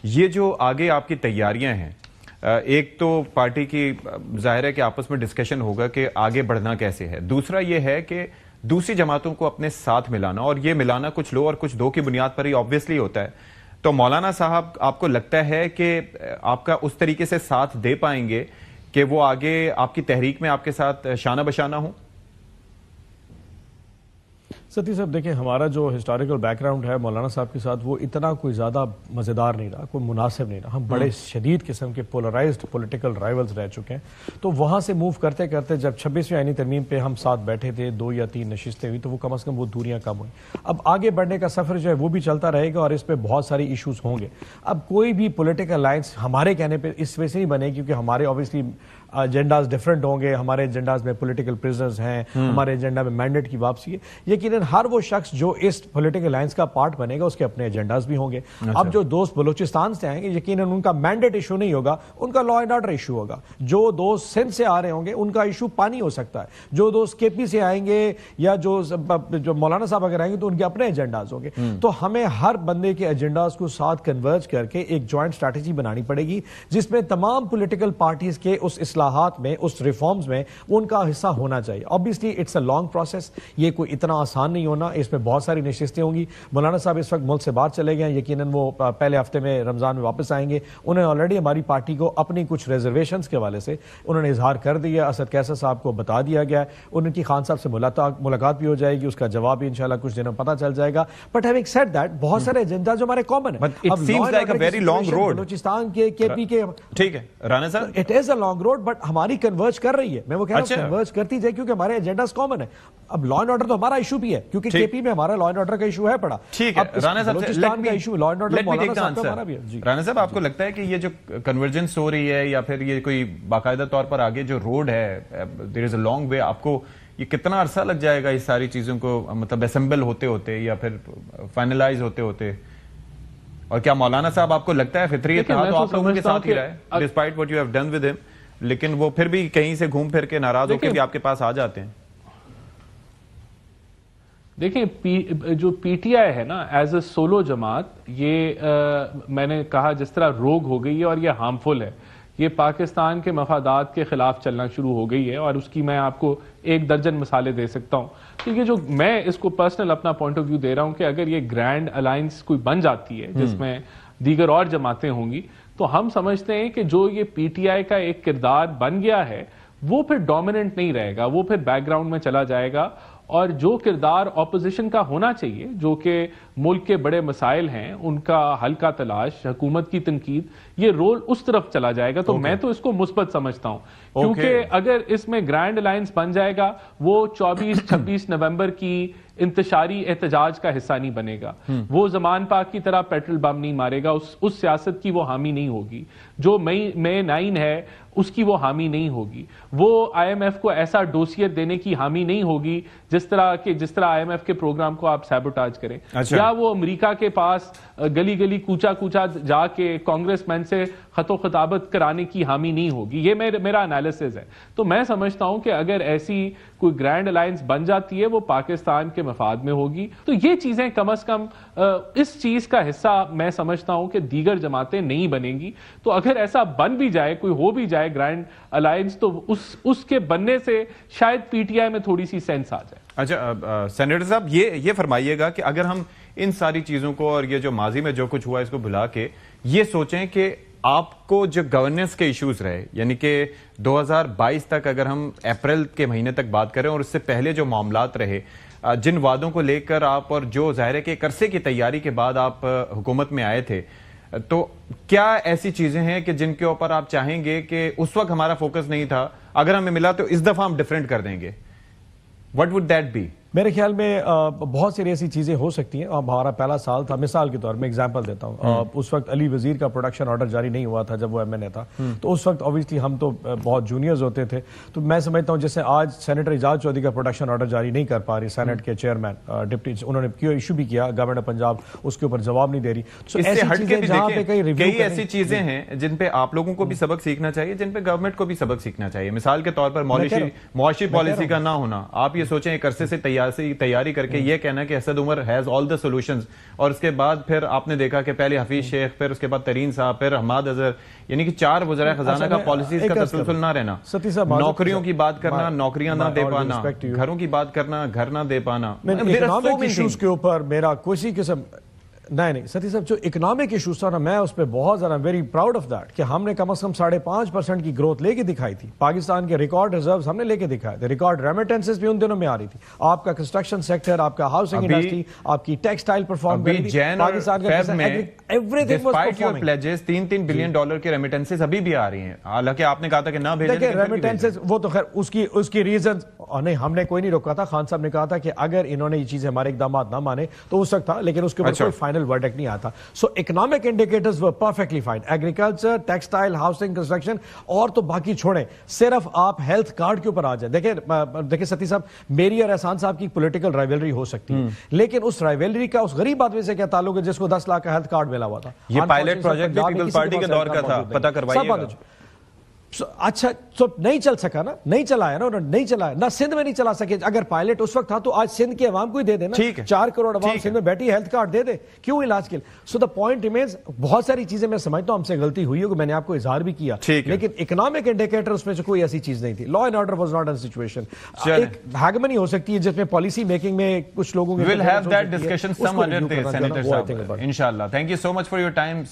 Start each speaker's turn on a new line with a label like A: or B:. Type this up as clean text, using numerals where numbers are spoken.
A: یہ جو آگے آپ کی تیاریاں ہیں، ایک تو پارٹی کی ظاہر ہے کہ آپس میں ڈسکشن ہوگا کہ آگے بڑھنا کیسے ہے، دوسرا یہ ہے کہ دوسری جماعتوں کو اپنے ساتھ ملانا، اور یہ ملانا کچھ لو اور کچھ دو کی بنیاد پر ہی آبویسلی ہوتا ہے. تو مولانا صاحب آپ کو لگتا ہے کہ آپ کا اس طریقے سے ساتھ دے پائیں گے کہ وہ آگے آپ کی تحریک میں آپ کے ساتھ شانہ بشانہ ہوں؟
B: ستی صاحب دیکھیں، ہمارا جو ہسٹوریکل بیک گراؤنڈ ہے مولانا صاحب کے ساتھ وہ اتنا کوئی زیادہ مزیدار نہیں رہا، کوئی مناسب نہیں رہا. ہم بڑے شدید قسم کے پولرائزڈ پولیٹیکل رائیولز رہ چکے ہیں. تو وہاں سے موو کرتے کرتے جب 26ویں آئینی ترمیم پہ ہم ساتھ بیٹھے تھے، 2 یا 3 نشستیں ہوئی، تو وہ کم از کم وہ دوریاں کم ہوئیں. اب آگے بڑھنے کا سفر جو ہے وہ بھی چلتا رہے گا اور اس پہ بہت ساری ایشوز ہوں گے. اب کوئی بھی پولیٹیکل الائنس ہمارے کہنے پہ اس وجہ سے نہیں بنے کیونکہ ہمارے اوبیسلی ایجنڈاز ڈیفرنٹ ہوں گے. ہمارے ایجنڈاز میں پولیٹیکل پرزنرز ہیں، ہمارے ایجنڈا میں مینڈیٹ کی واپسی ہے. یقیناً ہر وہ شخص جو اس پولیٹیکل الائنس کا پارٹ بنے گا اس کے اپنے ایجنڈاز بھی ہوں گے. اب جو دوست بلوچستان سے آئیں گے یقیناً ان کا مینڈیٹ ایشو نہیں ہوگا، ان کا لا اینڈ آرڈر ایشو ہوگا. جو دوست سندھ سے آ رہے ہوں گے ان کا ایشو پانی ہو سکتا ہے. جو دوست کے پی سے آئیں گے یا جو مولانا صاحب اگر آئیں گے تو ان کے اپنے ایجنڈاز ہوں گے. تو ہمیں ہر بندے کے ایجنڈاز کو ساتھ کنورج کر کے ایک جوائنٹ اسٹریٹجی بنانی پڑے گی جس میں تمام پولیٹیکل پارٹیز کے اس اصلاحات میں، اس ریفارمز میں ان کا حصہ ہونا چاہیے. obviously it's a long process, یہ کوئی اتنا آسان نہیں ہونا. اس میں بہت ساری نشستیں ہوں گی. مولانا صاحب اس وقت ملک سے باہر چلے گئے ہیں، یقیناً وہ پہلے ہفتے میں رمضان میں واپس آئیں گے. انہوں نے آلریڈی ہماری پارٹی کو اپنی کچھ ریزرویشنز کے حوالے سے انہوں نے اظہار کر دیا. اسد کیسر صاحب کو بتا دیا گیا ہے. ان کی خان صاحب سے ملاقات بھی ہو جائے گی، اس کا جواب بھی انشاءاللہ کچھ دنوں پتہ چل جائے گا. بٹ ہیونگ سیڈ دیٹ بہت سارے ایجنڈا جو ہمارے کامن ہیں. بلوچستان کے پی کے
A: ٹھیک ہے رانا صاحب،
B: it is a long road but ہماری کنورج کر رہی ہے. میں وہ کہہ رہا ہوں کنورج کرتی جائے کیونکہ ہمارے ایجنڈاز کامن ہیں. اب لا اینڈ آرڈر تو ہمارا ایشو بھی ہے کیونکہ کے پی میں ہمارا لا اینڈ آرڈر کا ایشو ہے پڑا.
A: ٹھیک ہے رانا صاحب،
B: بلوچستان کا ایشو لا اینڈ آرڈر مولانا صاحب کا ہمارا بھی ہے.
A: رانا صاحب آپ کو لگتا ہے کہ یہ جو کنورجنس ہو رہی ہے یا پھر یہ کوئی باقاعدہ طور پر آگے جو روڈ ہے، دیر از اے لانگ وے، آپ کو یہ کتنا عرصہ لگ جائے گا اس ساری چیزوں کو مطلب اسمبل ہوتے ہوتے یا پھر فائنلائز ہوتے ہوتے؟ اور کیا مولانا صاحب آپ کو لگتا ہے فطری اتحاد تو آپ لوگوں کے ساتھ ہی رہا ہے despite what you have done with him، لیکن وہ پھر بھی کہیں سے گھوم پھر کے ناراض ہو کے بھی آپ کے پاس آ جاتے ہیں؟
C: دیکھیں جو پی ٹی آئی ہے نا ایز اے سولو جماعت، یہ میں نے کہا جس طرح روگ ہو گئی ہے اور یہ ہارمفل ہے. یہ پاکستان کے مفادات کے خلاف چلنا شروع ہو گئی ہے اور اس کی میں آپ کو 1 درجن مثالیں دے سکتا ہوں. تو یہ جو میں اس کو پرسنل اپنا پوائنٹ آف ویو دے رہا ہوں کہ اگر یہ گرینڈ الائنس کوئی بن جاتی ہے جس میں دیگر اور جماعتیں ہوں گی تو ہم سمجھتے ہیں کہ جو یہ پی ٹی آئی کا ایک کردار بن گیا ہے وہ پھر ڈومیننٹ نہیں رہے گا، وہ پھر بیک گراؤنڈ میں چلا جائے گا. اور جو کردار اپوزیشن کا ہونا چاہیے، جو کہ ملک کے بڑے مسائل ہیں ان کا حل کا تلاش، حکومت کی تنقید، یہ رول اس طرف چلا جائے گا. تو میں تو اس کو مثبت سمجھتا ہوں کیونکہ اگر اس میں گرینڈ الائنس بن جائے گا وہ 24-26 نومبر کی انتشاری احتجاج کا حصہ نہیں بنے گا. وہ زمان پاک کی طرح پیٹرول بم نہیں مارے گا، اس سیاست کی وہ حامی نہیں ہوگی. جو مئی 9 ہے اس کی وہ حامی نہیں ہوگی. وہ آئی ایم ایف کو ایسا ڈوسیت دینے کی حامی نہیں ہوگی جس طرح آئی ایم ایف کے پروگرام کو آپ سیبوٹاج کریں. یا وہ امریکہ کے پاس گلی گلی کوچا کوچا جا کے کانگریس مین سے خط و خطابت کرانے کی حامی نہیں ہوگی. یہ میرا انالیسز ہے. تو میں سمجھتا ہوں کہ اگر ایسی کوئی گرینڈ الائنس بن جاتی ہے وہ پاکستان کے مفاد میں ہوگی. تو یہ چیزیں کم از کم اس چیز کا حصہ میں سمجھتا ہوں کہ دیگر جماعتیں نہیں بنیں گی. تو اگر ایسا بن بھی جائے، کوئی ہو بھی جائے گرینڈ الائنس، تو اس کے بننے سے شاید پی ٹی آئی میں تھوڑی سی سینس آ جائے.
A: اچھا سینیٹر صاحب، یہ فرمائیے گا کہ اگر ہم ان ساری چیزوں کو اور یہ جو ماضی میں جو کچھ ہوا اس کو بھلا کے یہ سوچیں کہ آپ کو جو گورننس کے ایشوز رہے، یعنی کہ 2022 تک اگر ہم اپریل کے مہینے تک بات کریں اور اس سے پہلے جو معاملات رہے، جن وعدوں کو لے کر آپ اور جو ظاہر ہے کہ ایک عرصے کی تیاری کے بعد آپ حکومت میں آئے تھے، تو کیا ایسی چیزیں ہیں کہ جن کے اوپر آپ چاہیں گے کہ اس وقت ہمارا فوکس نہیں تھا، اگر ہمیں ملا تو اس دفعہ ہم ڈیفرنٹ کر دیں گے؟ What would that be?
B: میرے خیال میں بہت ساری ایسی چیزیں ہو سکتی ہیں. ہمارا پہلا سال تھا، مثال کے طور میں ایگزامپل دیتا ہوں، اس وقت علی وزیر کا پروڈکشن آرڈر جاری نہیں ہوا تھا جب وہ ایم این اے تھا. تو اس وقت اوبیسلی ہم تو بہت جونیئرز ہوتے تھے. تو میں سمجھتا ہوں جیسے آج سینیٹر اعجاز چودھری کا پروڈکشن آرڈر جاری نہیں کر پا رہی سینٹ کے چیئرمین ڈپٹی، انہوں نے کیوں ایشو بھی کیا، گورنر پنجاب اس کے اوپر جواب نہیں دے رہی.
A: کئی ایسی چیزیں ہیں جن پہ آپ لوگوں کو بھی سبق سیکھنا چاہیے، جن پہ گورنمنٹ کو بھی سبق سیکھنا چاہیے. مثال کے طور پر معاشی پالیسی کا نہ ہونا. آپ یہ سوچیں ایک عرصے سے تیار تیاری کر کے یہ کہنا کہ Asad Umar has all the solutions, اور اس کے بعد پھر آپ نے دیکھا کہ پہلے حفیظ شیخ, پھر اس کے بعد ترین صاحب, پھر حماد اظہر, یعنی کہ 4 وزراء خزانہ کا پالیسیز کا تسلسل نہ رہنا, نوکریوں کی بات کرنا, نوکریاں نہ دے پانا, گھروں کی بات کرنا, گھر نہ دے پانا.
B: اکنامک ایشوز کے اوپر میرا کسی قسم نہیں ستی صاحب, جو اکنامک ایشوز تھا نا, میں اس پہ بہت زیادہ ویری پراؤڈ آف دیٹ کہ ہم نے کم از کم 5.5% کی گروتھ لے کے دکھائی تھی. پاکستان کے ریکارڈ ریزروز ہم نے لے کے دکھائے تھے, ریکارڈ ریمیٹنسز بھی ان دنوں میں آ رہی تھی. آپ کا کنسٹرکشن سیکٹر, آپ کا ہاؤسنگ انڈسٹری, آپ کی ٹیکسٹائل پرفارم کر رہی تھی. پاکستان کا everything was performing.
A: Pledges $3 billion کے ریمیٹنسز ابھی بھی آ رہی ہیں, حالانکہ آپ نے کہا تھا کہ نہ بھیجیں.
B: دیکھیں ریمیٹنسز وہ تو خیر اس کی ریزنز نہیں, ہم نے کوئی نہیں روکا تھا. خان صاحب نے کہا تھا کہ اگر انہوں نے یہ چیزیں ہمارے اقدامات نہ مانے تو اس وقت تھا, لیکن اس کے اوپر کوئی فائنل ورڈکٹ نہیں آتا. So economic indicators were perfectly fine. Agriculture, textile, housing, construction, اور تو باقی چھوڑیں, صرف آپ ہیلتھ کارڈ کے اوپر آ جائیں. دیکھیں ستی صاحب, میری اور احسان صاحب کی پولیٹیکل رائیولری ہو سکتی ہے, لیکن اس رائیولری کا اس غریب آدمی سے کیا تعلق ہے جس کو 10 لاکھ کا ہیلتھ کارڈ ملا ہوا تھا؟
A: یہ پائلٹ پروجیکٹ بھی پیپلز پارٹی کے دور کا تھا, پتہ کروائیے گا.
B: اچھا تو نہیں چل سکا نا, نہیں چلایا نا, نہیں چلایا نہ, سندھ میں نہیں چلا سکے. اگر پائلٹ اس وقت تھا تو آج سندھ کی عوام کو ہی دے دے نا, 4 کروڑ عوام سندھ میں بیٹھی ہیلتھ کارڈ دے دے, کیوں علاج کے لیے. سو دا پوائنٹ ریمینز, بہت ساری چیزیں میں سمجھتا ہوں ہم سے غلطی ہوئی ہوگی, میں نے آپ کو اظہار بھی کیا, لیکن اکنامک انڈیکیٹر اس میں سے کوئی ایسی چیز نہیں تھی. Law and order was not a situation. ایک ہیگمنی ہو سکتی ہے جس میں پالیسی میکنگ میں کچھ لوگوں
A: we'll have that discussion some other day senator صاحب, انشاءاللہ. Thank you so much for your time.